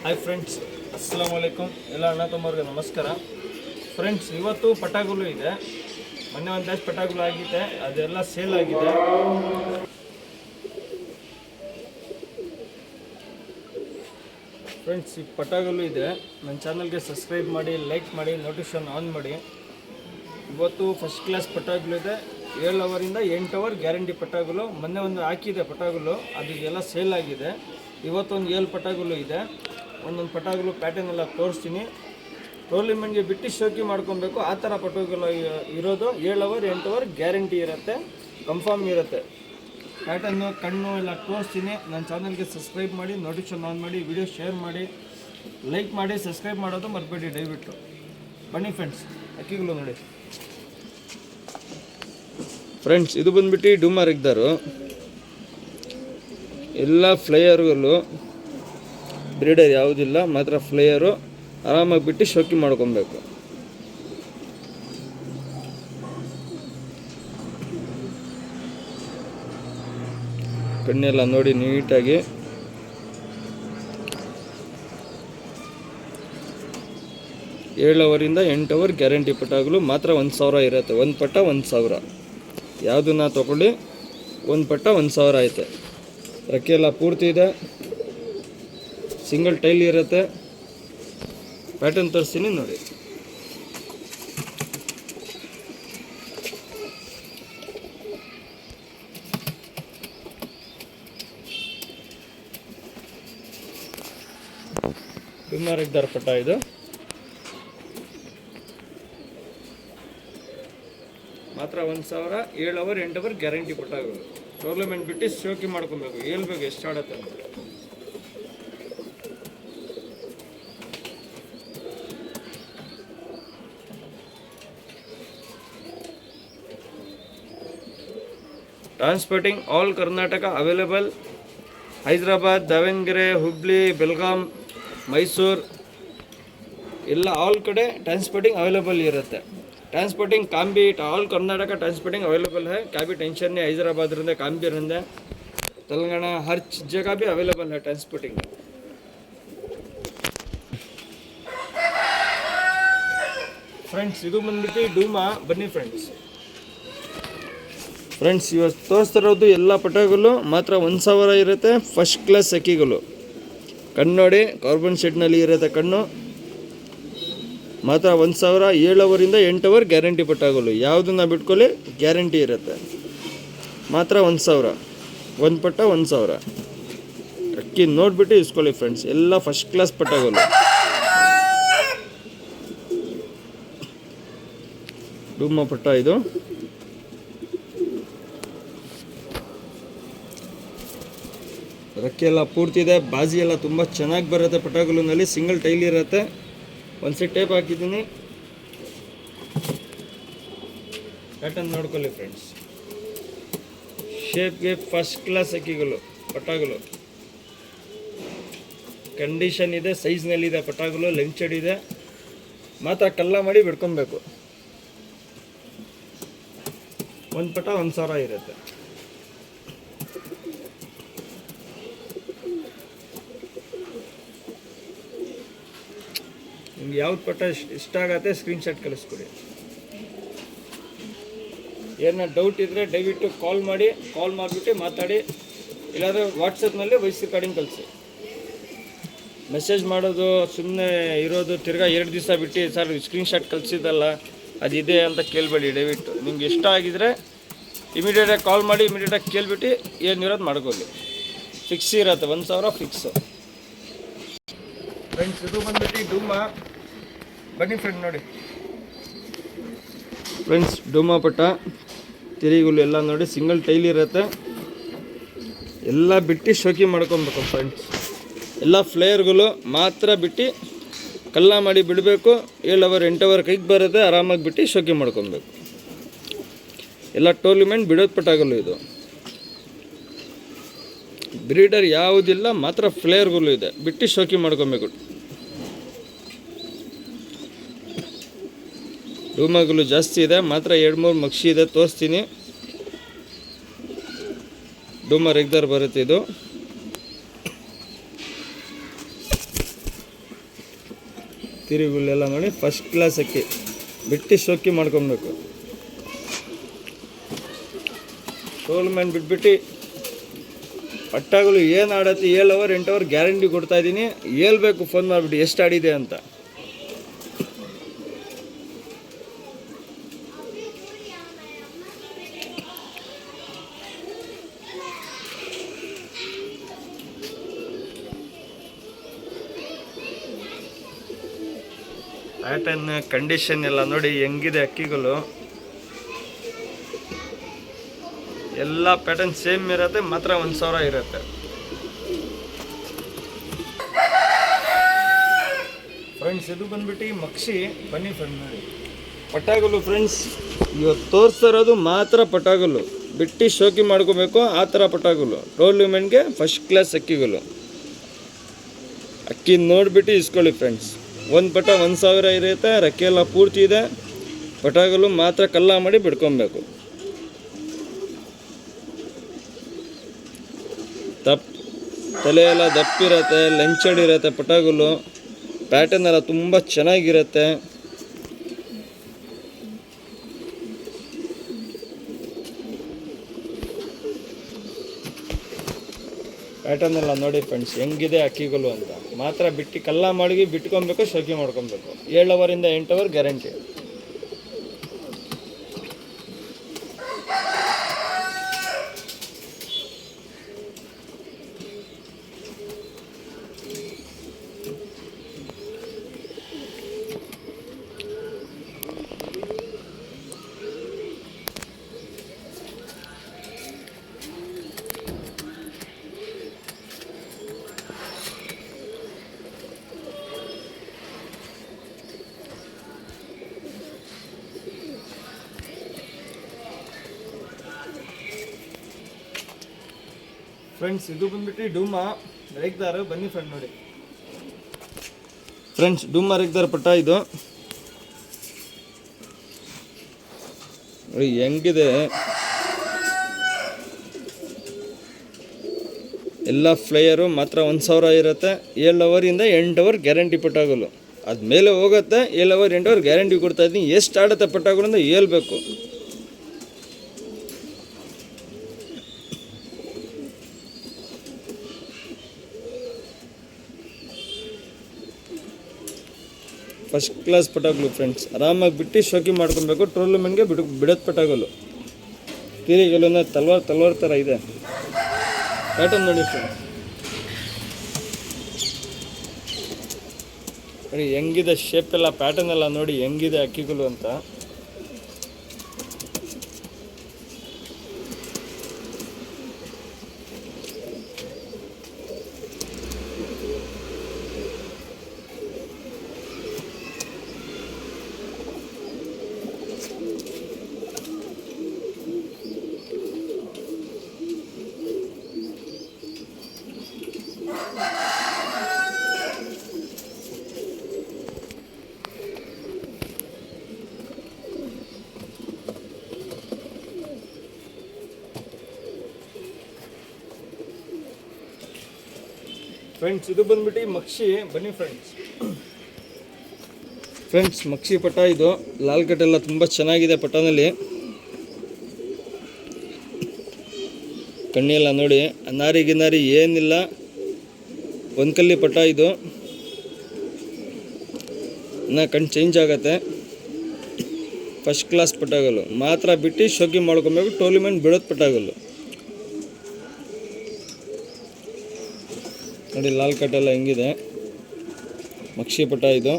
Hi friends, ಅಸ್ಸಲಾಮು ಅಲೈಕುಮ್. ಎಲ್ಲ ಅಣ್ಣ ತಮ್ಮವ್ರಿಗೆ ನಮಸ್ಕಾರ. ಫ್ರೆಂಡ್ಸ್, ಇವತ್ತು ಪಟಾಗುಲು ಇದೆ. ಮೊನ್ನೆ ಒಂದು ಡ್ಯಾಶ್ ಪಟಾಗುಲು ಆಗಿದೆ, ಅದೆಲ್ಲ ಸೇಲ್ ಆಗಿದೆ. ಫ್ರೆಂಡ್ಸ್, ಈ ಪಟಾಗುಲು ಇದೆ. ನನ್ನ ಚಾನಲ್ಗೆ ಸಬ್ಸ್ಕ್ರೈಬ್ ಮಾಡಿ, ಲೈಕ್ ಮಾಡಿ, ನೋಟಿಫಿಕೇಶನ್ ಆನ್ ಮಾಡಿ. ಇವತ್ತು ಫಸ್ಟ್ ಕ್ಲಾಸ್ ಪಟಾಗುಲು ಇದೆ. 7 ಅವರಿಂದ 8 ಅವರ್ ಗ್ಯಾರಂಟಿ ಪಟಾಗುಲು. ಮೊನ್ನೆ ಒಂದು ಹಾಕಿದೆ ಪಟಾಗುಲು, ಅದೆಲ್ಲ ಸೇಲ್ ಆಗಿದೆ. ಇವತ್ತೊಂದು 7 ಪಟಾಗುಲು ಇದೆ. ಒಂದೊಂದು ಪಟಾಗುಲು ಪ್ಯಾಟರ್ನ್ ಎಲ್ಲ ತೋರಿಸ್ತೀನಿ. ಟೋರ್ಲಿಮೆಂಟ್ಗೆ ಬಿಟ್ಟು ಶೋಕಿ ಮಾಡ್ಕೊಬೇಕು, ಆ ಥರ ಪಟಾಗುಲು ಇರೋದು. 7 ಅವರ್ 8 ಅವರ್ ಗ್ಯಾರಂಟಿ ಇರುತ್ತೆ, ಕನ್ಫರ್ಮ್ ಇರುತ್ತೆ. ಪ್ಯಾಟರ್ನು ಕಣ್ಣು ಎಲ್ಲ ತೋರಿಸ್ತೀನಿ. ನನ್ನ ಚಾನಲ್ಗೆ ಸಬ್ಸ್ಕ್ರೈಬ್ ಮಾಡಿ, ನೋಟಿಫಿಕೇಶನ್ ಆನ್ ಮಾಡಿ, ವಿಡಿಯೋ ಶೇರ್ ಮಾಡಿ, ಲೈಕ್ ಮಾಡಿ, ಸಬ್ಸ್ಕ್ರೈಬ್ ಮಾಡೋದು ಮರ್ಬೇಡಿ ದಯವಿಟ್ಟು. ಬನ್ನಿ ಫ್ರೆಂಡ್ಸ್, ಅಕ್ಕಿಗಳು ನೋಡಿ. ಫ್ರೆಂಡ್ಸ್, ಇದು ಬಂದ್ಬಿಟ್ಟು ಡೂಮರ್ ಇದ್ದಾರು. ಎಲ್ಲ ಫ್ಲೈಯರ್ಗಳು ಬ್ರೀಡರ್ ಯಾವುದಿಲ್ಲ, ಮಾತ್ರ ಫ್ಲೈಯರು. ಆರಾಮಾಗಿ ಬಿಟ್ಟು ಶೋಕಿ ಮಾಡ್ಕೊಬೇಕು. ಕಣ್ಣೆಲ್ಲ ನೋಡಿ ನೀಟಾಗಿ. ಏಳು ಅವರಿಂದ 8 ಅವರ್ ಗ್ಯಾರಂಟಿ ಪಟಾಗಲು. ಮಾತ್ರ 1000 ಇರುತ್ತೆ. ಒಂದು ಪಟ 1000. ಯಾವುದನ್ನ ತಗೊಳ್ಳಿ, ಒಂದು ಪಟ 1000 ಐತೆ. ರೆಕ್ಕೆ ಎಲ್ಲ ಪೂರ್ತಿ ಇದೆ, ಸಿಂಗಲ್ ಟೈಲ್ ಇರುತ್ತೆ. ಪ್ಯಾಟರ್ನ್ ತೋರಿಸ್ತೀನಿ ನೋಡಿ. ಸುಮಾರು ಇದ್ದಾರೆ ಪಟ ಇದು. ಮಾತ್ರ 1000. 7 ಅವರ್ 8 ಅವರ್ ಗ್ಯಾರಂಟಿ ಪಟಾಗಳು. ಟೋರ್ನಮೆಂಟ್ ಬಿಟ್ಟು ಶೋಕಿ ಮಾಡ್ಕೊಬೇಕು. ಹೇಳ್ಬೇಕು ಎಷ್ಟು ಆಡತ್ತೆ ಅಂತ. Transporting all Karnataka available. Hyderabad, Davanagere, Hubli, Belgaum, Mysuru ಎಲ್ಲ ಆಲ್ ಕಡೆ ಟ್ರಾನ್ಸ್ಪೋರ್ಟಿಂಗ್ ಅವೈಲೇಬಲ್ ಇರುತ್ತೆ. ट्रांसपोर्टिंग काम भी ऑल कर्नाटक ट्रांसपोर्टिंग अवेलेबल है. क्या भी टेंशन नहीं. हैदराबाद रहते, काम भी रहते, तेलंगाना हर जगह भी अवेलेबल है ट्रांसपोर्टिंग. फ्रेंड्स, ಇದು ಬಂದ್ಬಿಟ್ಟು ಡೂಮಾ. ಬನ್ನಿ ಫ್ರೆಂಡ್ಸ್. ಫ್ರೆಂಡ್ಸ್, ಇವತ್ತು ತೋರಿಸ್ತಿರೋದು ಎಲ್ಲ ಪಟಾಗಳು ಮಾತ್ರ 1000 ಇರುತ್ತೆ. ಫಸ್ಟ್ ಕ್ಲಾಸ್ ಅಕ್ಕಿಗಳು. ಕಣ್ಣು ನೋಡಿ, ಕಾರ್ಬನ್ ಶೆಡ್ನಲ್ಲಿ ಇರುತ್ತೆ ಕಣ್ಣು. ಮಾತ್ರ 1000. 7 ಅವರಿಂದ 8 ಅವರ್ ಗ್ಯಾರಂಟಿ ಪಟಾಗಲು. ಯಾವುದನ್ನ ಬಿಟ್ಕೊಳ್ಳಿ, ಗ್ಯಾರಂಟಿ ಇರುತ್ತೆ. ಮಾತ್ರ 1000. ಒಂದು ಪಟ್ಟ 1000. ಅಕ್ಕಿ ನೋಡಿಬಿಟ್ಟು ಇಸ್ಕೊಳ್ಳಿ ಫ್ರೆಂಡ್ಸ್. ಎಲ್ಲ ಫಸ್ಟ್ ಕ್ಲಾಸ್ ಪಟಾಗಲು. ಡೂಮ ಪಟ್ಟ ಇದು. ರೆಕ್ಕೆ ಎಲ್ಲ ಪೂರ್ತಿ ಇದೆ. ಬಾಜಿ ಎಲ್ಲ ತುಂಬ ಚೆನ್ನಾಗಿ ಬರುತ್ತೆ ಪಟಾಗಲುನಲ್ಲಿ. ಸಿಂಗಲ್ ಟೈಲ್ ಇರುತ್ತೆ. ಒಂದು ಸೆಟ್ ಟೇಪ್ ಹಾಕಿದ್ದೀನಿ. ಪ್ಯಾಟರ್ನ್ ನೋಡ್ಕೊಳ್ಳಿ ಫ್ರೆಂಡ್ಸ್. ಶೇಪ್ಗೆ ಫಸ್ಟ್ ಕ್ಲಾಸ್ ಅಕ್ಕಿಗಳು ಪಟಾಗಲು. ಕಂಡೀಷನ್ ಇದೆ, ಸೈಜ್ನಲ್ಲಿದೆ ಪಟಾಗಲು. ಲೆಂಚಡ್ ಇದೆ. ಮಾತ್ರ ಕಲ್ಲ ಮಾಡಿ ಬಿಡ್ಕೊಬೇಕು. ಒಂದು ಪಟ 1000 ಇರುತ್ತೆ. ನಿಮ್ಗೆ ಯಾವ್ದು ಪಟ್ಟ ಇಷ್ಟ ಆಗತ್ತೆ ಸ್ಕ್ರೀನ್ಶಾಟ್ ಕಳಿಸ್ಕೊಡಿ. ಏನಾರ ಡೌಟ್ ಇದ್ದರೆ ದಯವಿಟ್ಟು ಕಾಲ್ ಮಾಡಿಬಿಟ್ಟು ಮಾತಾಡಿ. ಇಲ್ಲಾಂದರೆ ವಾಟ್ಸಪ್ನಲ್ಲಿ ವಾಯ್ಸ್ ರೆಕಾರ್ಡಿಂಗ್ ಕಳಿಸಿ. ಮೆಸೇಜ್ ಮಾಡೋದು ಸುಮ್ಮನೆ ಇರೋದು, ತಿರ್ಗಾ 2 ದಿವಸ ಬಿಟ್ಟು ಸರ್ ಸ್ಕ್ರೀನ್ಶಾಟ್ ಕಳಿಸಿದ್ದಲ್ಲ ಅದಿದೆ ಅಂತ ಕೇಳಬೇಡಿ ದಯವಿಟ್ಟು. ನಿಮ್ಗೆ ಇಷ್ಟ ಆಗಿದರೆ ಇಮಿಡಿಯೇಟಾಗಿ ಕಾಲ್ ಮಾಡಿ, ಇಮಿಡಿಯೇಟಾಗಿ ಕೇಳಿಬಿಟ್ಟು ಏನಿರೋದು ಮಾಡ್ಕೊಳ್ಳಿ. ಫಿಕ್ಸ್ ಇರುತ್ತೆ, 1000 ಫಿಕ್ಸು. ಫ್ರೆಂಡ್ಸ್, ಇದು ಬಂದ್ಬಿಟ್ಟು ಡೂಮಾ. ಬನ್ನಿ ಫ್ರೆಂಡ್ ನೋಡಿ. ಫ್ರೆಂಡ್ಸ್, ಡೂಮಾ ಪಟ್ಟ ತಿರಿಗುಲು ಎಲ್ಲ ನೋಡಿ. ಸಿಂಗಲ್ ಟೈಲ್ ಇರುತ್ತೆ. ಎಲ್ಲ ಬಿಟ್ಟು ಶೋಕಿ ಮಾಡ್ಕೊಬೇಕು ಫ್ರೆಂಡ್ಸ್. ಎಲ್ಲ ಫ್ಲೇಯರ್ಗಳು ಮಾತ್ರ ಬಿಟ್ಟು ಕಲ್ಲ ಮಾಡಿ ಬಿಡಬೇಕು. 7 ಅವರ್ 8 ಅವರ್ ಕೈಗೆ ಬರುತ್ತೆ. ಆರಾಮಾಗಿ ಬಿಟ್ಟು ಶೋಕಿ ಮಾಡ್ಕೊಬೇಕು. ಎಲ್ಲ ಟೋರ್ಲಿಮೆಂಟ್ ಬಿಡೋದು ಪಟ್ಟಾಗಲು ಇದು. ಬ್ರೀಡರ್ ಯಾವುದಿಲ್ಲ, ಮಾತ್ರ ಫ್ಲೇಯರ್ಗಳು ಇದೆ. ಬಿಟ್ಟು ಶೋಕಿ ಮಾಡ್ಕೊಬೇಕು. ಡೂಮಾಗಳು ಜಾಸ್ತಿ ಇದೆ. ಮಾತ್ರ 2-3 ಮಕ್ಷಿ ಇದೆ, ತೋರಿಸ್ತೀನಿ. ಡೂಮಾ ರೆಗ್ಯುಲರ್ ಬರುತ್ತೆ ಇದು. ತಿರುಗುಲೆಲ್ಲ ನೋಡಿ ಫಸ್ಟ್ ಕ್ಲಾಸ್ ಅಕ್ಕಿ, ಬಿಟ್ಟು ಶೋಕಿ ಮಾಡ್ಕೊಬೇಕು. ಟೋಲ್ಮೆನ್ ಬಿಟ್ಬಿಟ್ಟು ಪಟ್ಟಾಗಲು ಏನು ಆಡತ್ತೆ 7 ಅವರ್ 8 ಅವರ್ ಗ್ಯಾರಂಟಿ ಕೊಡ್ತಾಯಿದ್ದೀನಿ. ಹೇಳ್ಬೇಕು ಫೋನ್ ಮಾಡಿಬಿಟ್ಟು ಎಷ್ಟು ಆಡಿದೆ ಅಂತ. ಪ್ಯಾಟರ್ನ್ ಕಂಡೀಷನ್ ಎಲ್ಲ ನೋಡಿ ಹೆಂಗಿದೆ ಅಕ್ಕಿಗಳು. ಎಲ್ಲ ಪ್ಯಾಟರ್ನ್ ಸೇಮ್ ಇರುತ್ತೆ, ಮಾತ್ರ 1000 ಇರುತ್ತೆ. ಫ್ರೆಂಡ್ಸ್ ಇದು ಬಂದ್ಬಿಟ್ಟು ಮಕ್ಷಿ. ಬನ್ನಿ ಫ್ರೆಂಡ್ ನೋಡಿ ಪಟಾಗಲು ಫ್ರೆಂಡ್ಸ್. ಇವತ್ತು ತೋರಿಸ್ತಾ ಇರೋದು ಮಾತ್ರ ಪಟಾಗಲು, ಬಿಟ್ಟು ಶೋಕಿ ಮಾಡ್ಕೋಬೇಕು ಆ ಥರ ಪಟಾಗಲು. ಟೋರ್ನಮೆಂಟ್ಗೆ ಫಸ್ಟ್ ಕ್ಲಾಸ್ ಅಕ್ಕಿಗಳು. ಅಕ್ಕಿ ನೋಡಿಬಿಟ್ಟು ಇಸ್ಕೊಳ್ಳಿ ಫ್ರೆಂಡ್ಸ್. ಒಂದು ಪಟ 1000 ಇರುತ್ತೆ, ರೆಕ್ಕೆ ಎಲ್ಲ ಪೂರ್ತಿ ಇದೆ. ಪಟಾಗಲು ಮಾತ್ರ ಕಲ್ಲ ಮಾಡಿ ಬಿಡ್ಕೊಬೇಕು. ತಲೆ ಎಲ್ಲ ದಪ್ಪಿರುತ್ತೆ, ಲಂಚಡಿರುತ್ತೆ ಪಟಾಗಲು. ಪ್ಯಾಟರ್ನ್ ಎಲ್ಲ ತುಂಬ ಚೆನ್ನಾಗಿರುತ್ತೆ. ಪ್ಯಾಟರ್ನ್ ಎಲ್ಲ ನೋಡಿ ಫ್ರೆಂಡ್ಸ್ ಹೆಂಗಿದೆ ಅಕ್ಕಿಗಳು ಅಂತ. ಮಾತ್ರ ಬಿಟ್ಟು ಕಲ್ಲ ಮಾಡಿ ಬಿಟ್ಕೊಬೇಕು, ಶೋಕಿ ಮಾಡ್ಕೊಬೇಕು. 7 ಅವರಿಂದ 8 ಅವರ್ ಗ್ಯಾರಂಟಿ. ಫ್ರೆಂಡ್ಸ್ ಇದು ಬಂದ್ಬಿಟ್ಟು ಡೂಮಾ ರೇಗ್ದಾರ. ಬನ್ನಿ ಫ್ರೆಂಡ್ ನೋಡಿ ಫ್ರೆಂಡ್ಸ್, ಡೂಮಾ ರೇಗ್ದಾರ ಪಟ್ಟ ಇದು ನೋಡಿ ಹೆಂಗಿದೆ. ಎಲ್ಲ ಫ್ಲೈಯರು ಮಾತ್ರ 1000 ಇರುತ್ತೆ. 7 ಅವರಿಂದ 8 ಅವರ್ ಗ್ಯಾರಂಟಿ ಪಟ್ಟಾಗಲು. ಅದ್ಮೇಲೆ ಹೋಗುತ್ತೆ. 7 ಅವರ್ 8 ಅವರ್ ಗ್ಯಾರಂಟಿ ಕೊಡ್ತಾ ಇದ್ದೀನಿ. ಎಷ್ಟು ಆಡುತ್ತೆ ಪಟ್ಟಾಗಲು ಅಂತ ಹೇಳ್ಬೇಕು. ಫಸ್ಟ್ ಕ್ಲಾಸ್ ಪಟಾಗಲು ಫ್ರೆಂಡ್ಸ್. ಆರಾಮಾಗಿ ಬಿಟ್ಟು ಶೋಕಿ ಮಾಡ್ಕೊಬೇಕು. ಟೋರ್ನಮೆಂಟ್ಗೆ ಬಿಡೋದು ಪಟಾಗಲು. ತಿರಿಗಲು ತಲ್ವಾರ್ ಥರ ಇದೆ. ಪ್ಯಾಟರ್ನ್ ನೋಡಿ ಫ್ರೆಂಡ್ಸ್, ನೋಡಿ ಹೆಂಗಿದೆ ಶೇಪ್ ಎಲ್ಲ, ಪ್ಯಾಟರ್ನ್ ಎಲ್ಲ ನೋಡಿ ಹೆಂಗಿದೆ ಅಕ್ಕಿಗಳು ಅಂತ. ಫ್ರೆಂಡ್ಸ್ ಇದು ಬಂದ್ಬಿಟ್ಟು ಮಕ್ಷಿ. ಬನ್ನಿ ಫ್ರೆಂಡ್ಸ್ ಮಕ್ಷಿ ಪಟ ಇದು. ಲಾಲ್ ಕಟ್ ಎಲ್ಲ ತುಂಬ ಚೆನ್ನಾಗಿದೆ ಪಟನಲ್ಲಿ. ಕಣ್ಣೆಲ್ಲ ನೋಡಿ, ನಾರಿ ಗಿನಾರಿ ಏನಿಲ್ಲ, ಒಂದು ಕಲ್ಲಿ ಪಟ ಇದು. ಇನ್ನು ಕಣ್ಣು ಚೇಂಜ್ ಆಗತ್ತೆ. ಫಸ್ಟ್ ಕ್ಲಾಸ್ ಪಟಾಗಲು. ಮಾತ್ರ ಬಿಟ್ಟು ಶೋಕಿ ಮಾಡ್ಕೊಬೇಕು. ಟೋರ್ನಮೆಂಟ್ ಬಿಡೋದು ಪಟಾಗಲು ನೋಡಿ. ಲಾಲ್ ಕಟ್ ಎಲ್ಲ ಹೆಂಗಿದೆ. ಮಕ್ಷಿ ಪಟ ಇದು.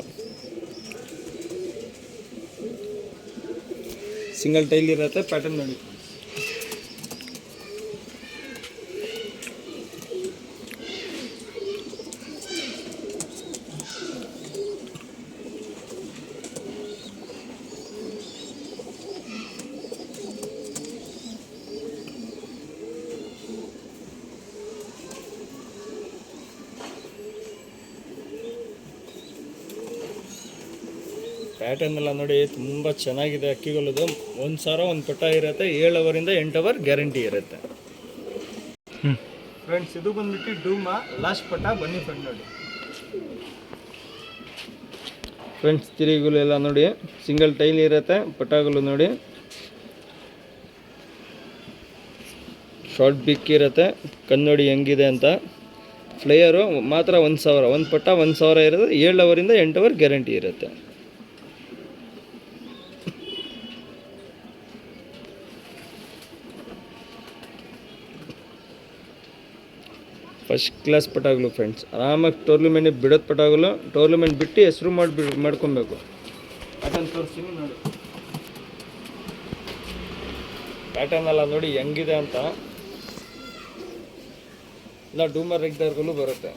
ಸಿಂಗಲ್ ಟೈಲ್ ಇರುತ್ತೆ. ಪ್ಯಾಟರ್ನ್ ನೋಡಿ. ಪ್ಯಾಟರ್ನ್ ಎಲ್ಲ ನೋಡಿ ತುಂಬ ಚೆನ್ನಾಗಿದೆ ಅಕ್ಕಿಗಳದು. 1000 ಒಂದು ಪಟ ಇರುತ್ತೆ. 7 ಅವರಿಂದ 8 ಅವರ್ ಗ್ಯಾರಂಟಿ ಇರುತ್ತೆ. ಫ್ರೆಂಡ್ಸ್ ಇದು ಬಂದ್ಬಿಟ್ಟು ಡೂಮಾ ಲಾಸ್ಟ್ ಪಟ. ಬನ್ನಿ ಫ್ರೆಂಡ್ ನೋಡಿ ಫ್ರೆಂಡ್ಸ್ ತಿರುಗುಲು ಎಲ್ಲ ನೋಡಿ, ಸಿಂಗಲ್ ಟೈಲ್ ಇರುತ್ತೆ. ಪಟಾಗುಲು ನೋಡಿ, ಶಾರ್ಟ್ ಬಿಕ್ ಇರುತ್ತೆ. ಕನ್ನಡಿ ಹೆಂಗಿದೆ ಅಂತ. ಫ್ಲೇಯರು ಮಾತ್ರ 1000, ಒಂದು ಪಟ 1000 ಇರುತ್ತೆ. 7 ಅವರಿಂದ 8 ಅವರ್ ಗ್ಯಾರಂಟಿ ಇರುತ್ತೆ. ಫಸ್ಟ್ ಕ್ಲಾಸ್ ಪಟಾಗುಲು ಫ್ರೆಂಡ್ಸ್. ಆರಾಮಾಗಿ ಟೋರ್ನಮೆಂಟಿಗೆ ಬಿಡೋದು ಪಟಾಗುಲು. ಟೋರ್ನಮೆಂಟ್ ಬಿಟ್ಟು ಹೆಸರು ಮಾಡ್ಕೊಬೇಕು. ಪ್ಯಾಟರ್ನ್ ತೋರಿಸ್ತೀನಿ ನೋಡಿ. ಪ್ಯಾಟರ್ನ್ ಎಲ್ಲ ನೋಡಿ ಹೆಂಗಿದೆ ಅಂತ. ಇಲ್ಲ ಡೂಮರ್ ರೆಗ್ದಾರ್ಗಳು ಬರುತ್ತೆ.